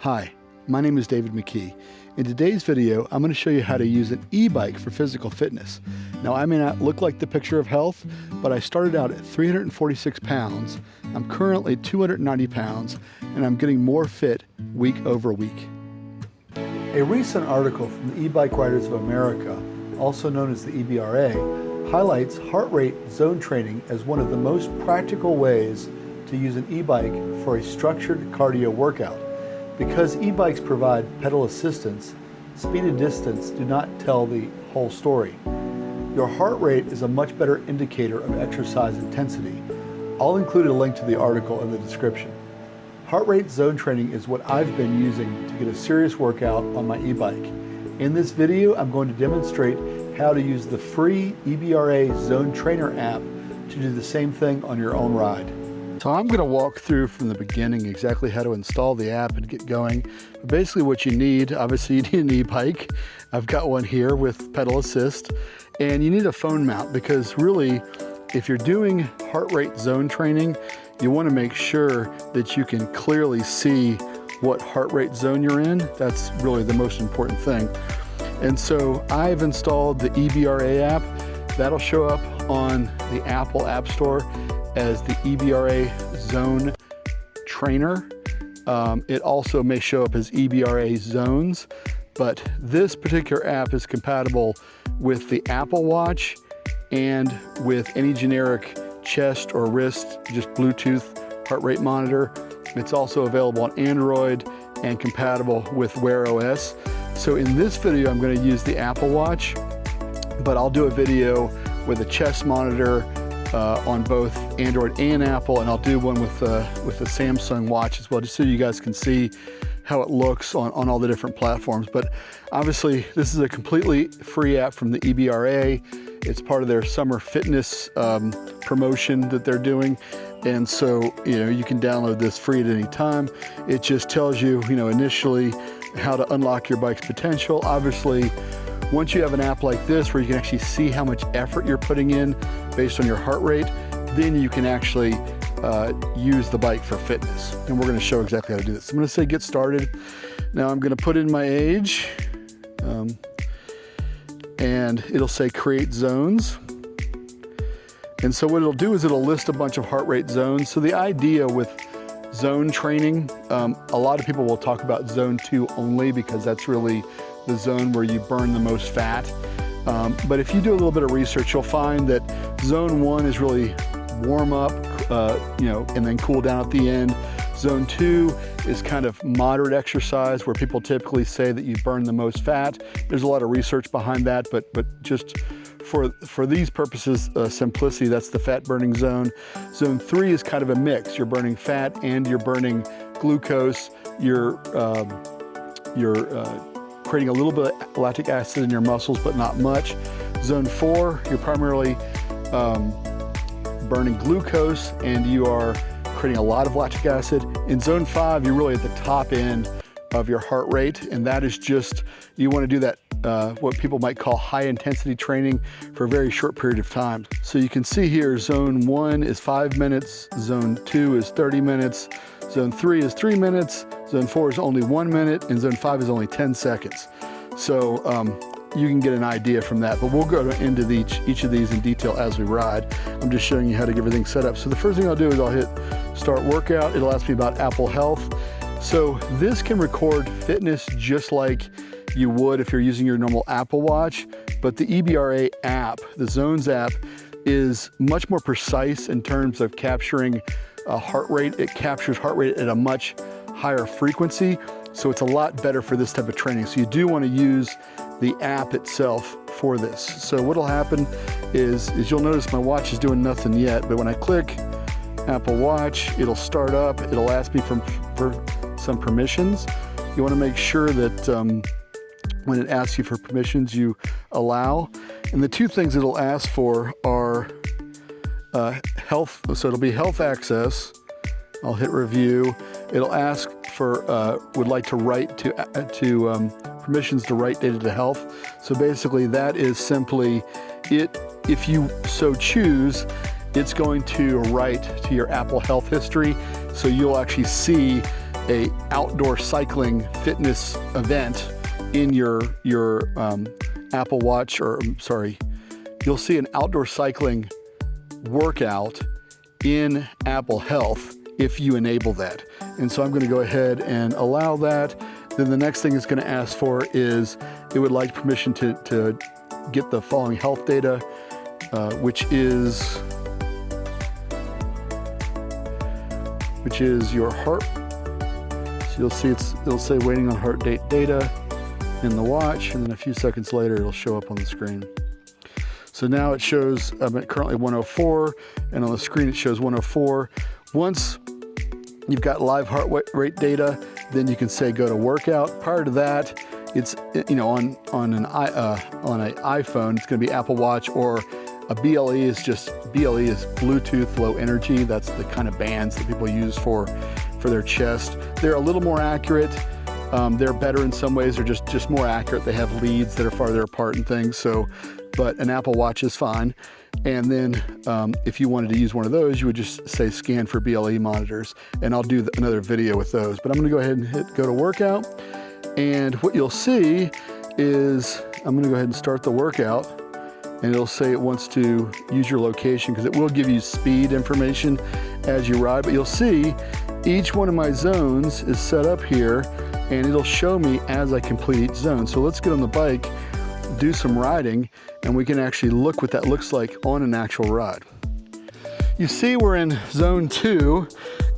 Hi, my name is David McKee. In today's video, I'm going to show you how to use an e-bike for physical fitness. Now, I may not look like the picture of health, but I started out at 346 pounds. I'm currently 290 pounds, and I'm getting more fit week over week. A recent article from the E-Bike Riders of America, also known as the EBRA, highlights heart rate zone training as one of the most practical ways to use an e-bike for a structured cardio workout. Because e-bikes provide pedal assistance, speed and distance do not tell the whole story. Your heart rate is a much better indicator of exercise intensity. I'll include a link to the article in the description. Heart rate zone training is what I've been using to get a serious workout on my e-bike. In this video, I'm going to demonstrate how to use the free EBRA Zone Trainer app to do the same thing on your own ride. So I'm going to walk through from the beginning exactly how to install the app and get going. But basically what you need, obviously you need an e-bike. I've got one here with pedal assist, and you need a phone mount because really if you're doing heart rate zone training, you want to make sure that you can clearly see what heart rate zone you're in. That's really the most important thing. And so I've installed the EBRA app. That'll show up on the Apple App Store as the EBRA Zone Trainer. It also may show up as EBRA Zones, but this particular app is compatible with the Apple Watch and with any generic chest or wrist, just Bluetooth heart rate monitor. It's also available on Android and compatible with Wear OS. So in this video, I'm going to use the Apple Watch, but I'll do a video with a chest monitor on both Android and Apple, and I'll do one with the Samsung watch as well, just so you guys can see how it looks on all the different platforms. But obviously, this is a completely free app from the EBRA. It's part of their summer fitness promotion that they're doing. And so, you can download this free at any time. It just tells you, initially how to unlock your bike's potential. Obviously, once you have an app like this where you can actually see how much effort you're putting in based on your heart rate, then you can actually use the bike for fitness. And we're going to show exactly how to do this. I'm going to say get started. Now I'm going to put in my age, and it'll say create zones. And so what it'll do is it'll list a bunch of heart rate zones. So the idea with zone training, a lot of people will talk about zone 2 only because that's really the zone where you burn the most fat. But if you do a little bit of research, you'll find that zone 1 is really warm up, and then cool down at the end. Zone 2 is kind of moderate exercise where people typically say that you burn the most fat. There's a lot of research behind that, but just for these purposes, simplicity, that's the fat burning zone. Zone 3 is kind of a mix. You're burning fat and you're burning glucose. You're creating a little bit of lactic acid in your muscles, but not much. Zone 4, you're primarily burning glucose and you are creating a lot of lactic acid. In zone 5, you're really at the top end of your heart rate, and that is just, you want to do that, what people might call high intensity training for a very short period of time. So you can see here, zone 1 is 5 minutes, zone 2 is 30 minutes, zone 3 is 3 minutes, zone 4 is only 1 minute, and zone 5 is only 10 seconds. So you can get an idea from that, but we'll go into each of these in detail as we ride. I'm just showing you how to get everything set up. So the first thing I'll do is I'll hit start workout. It'll ask me about Apple Health. So this can record fitness just like you would if you're using your normal Apple Watch, but the EBRA app, the Zones app, is much more precise in terms of capturing heart rate. It captures heart rate at a much higher frequency, so it's a lot better for this type of training. So you do want to use the app itself for this. So what'll happen is you'll notice my watch is doing nothing yet, but when I click Apple Watch, it'll start up. It'll ask me for some permissions. You want to make sure that when it asks you for permissions, you allow. And the two things it'll ask for are health. So it'll be health access. I'll hit review. It'll ask for would like to write to permissions to write data to health. So basically that is simply it. If you so choose, it's going to write to your Apple Health history. So you'll actually see a outdoor cycling fitness event in your Apple Watch, or sorry, you'll see an outdoor cycling workout in Apple Health if you enable that. And so I'm going to go ahead and allow that. Then the next thing it's going to ask for is it would like permission to get the following health data, which is your heart. So you'll see it'll say waiting on heart rate data in the watch, and then a few seconds later it'll show up on the screen. So now it shows I'm at currently 104, and on the screen it shows 104. Once you've got live heart rate data, then you can say go to workout. Prior to that, it's on an iPhone, it's going to be Apple Watch, or a BLE is Bluetooth low energy. That's the kind of bands that people use for their chest. They're a little more accurate. They're better in some ways. They're just more accurate. They have leads that are farther apart and things. So, but an Apple Watch is fine. And then if you wanted to use one of those, you would just say scan for BLE monitors, and I'll do another video with those. But I'm gonna go ahead and hit go to workout. And what you'll see is I'm gonna go ahead and start the workout, and it'll say it wants to use your location, because it will give you speed information as you ride. But you'll see each one of my zones is set up here, and it'll show me as I complete each zone. So let's get on the bike, do some riding, and we can actually look what that looks like on an actual ride. You see we're in zone 2,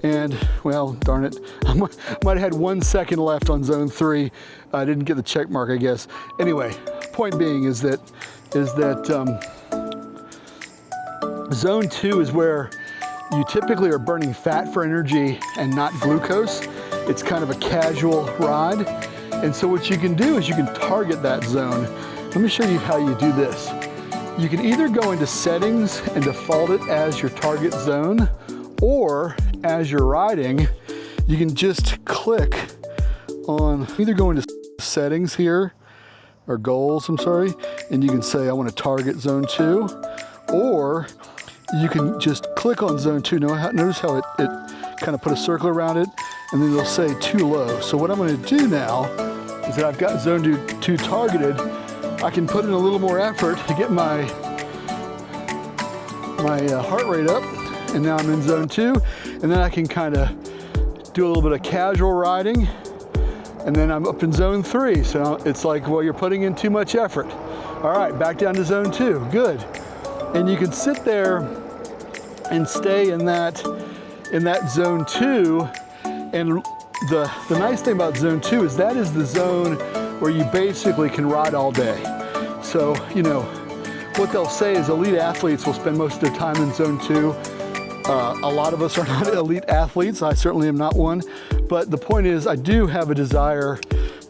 and well, darn it, I might have had 1 second left on zone 3. I didn't get the check mark, I guess. Anyway, point being is that zone 2 is where you typically are burning fat for energy and not glucose. It's kind of a casual ride. And so what you can do is you can target that zone. Let me show you how you do this. You can either go into settings and default it as your target zone, or as you're riding, you can just click on, either go into settings here, or goals, I'm sorry, and you can say I want to target zone 2, or you can just click on zone 2. Notice how it kind of put a circle around it, and then it'll say too low. So what I'm going to do now is that I've got zone 2 targeted. I can put in a little more effort to get my heart rate up, and now I'm in zone 2, and then I can kind of do a little bit of casual riding, and then I'm up in zone 3. So it's like, well, you're putting in too much effort. All right, back down to zone 2, good. And you can sit there and stay in that zone 2, and the nice thing about zone 2 is that is the zone where you basically can ride all day. So, what they'll say is elite athletes will spend most of their time in zone 2. A lot of us are not elite athletes. I certainly am not one. But the point is, I do have a desire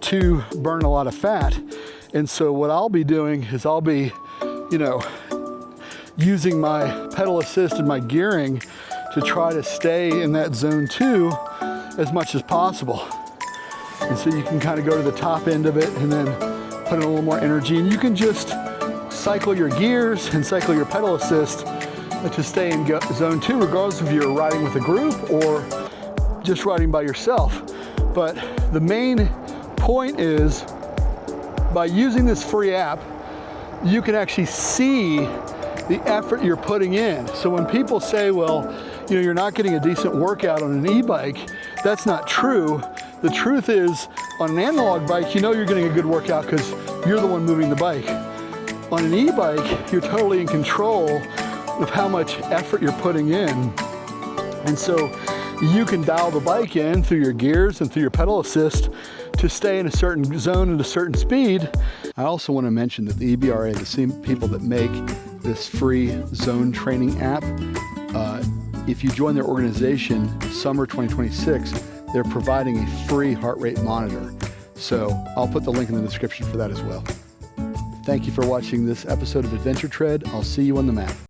to burn a lot of fat. And so what I'll be doing is I'll be, using my pedal assist and my gearing to try to stay in that zone 2 as much as possible. And so you can kind of go to the top end of it and then put in a little more energy, and you can just cycle your gears and cycle your pedal assist to stay in zone 2, regardless if you're riding with a group or just riding by yourself. But the main point is, by using this free app, you can actually see the effort you're putting in. So when people say, well, you're not getting a decent workout on an e-bike, that's not true. The truth is, on an analog bike, you're getting a good workout because you're the one moving the bike. On an e-bike, you're totally in control of how much effort you're putting in. And so you can dial the bike in through your gears and through your pedal assist to stay in a certain zone at a certain speed. I also want to mention that the EBRA, the same people that make this free zone training app, if you join their organization summer 2026, they're providing a free heart rate monitor. So I'll put the link in the description for that as well. Thank you for watching this episode of Adventure Tread. I'll see you on the map.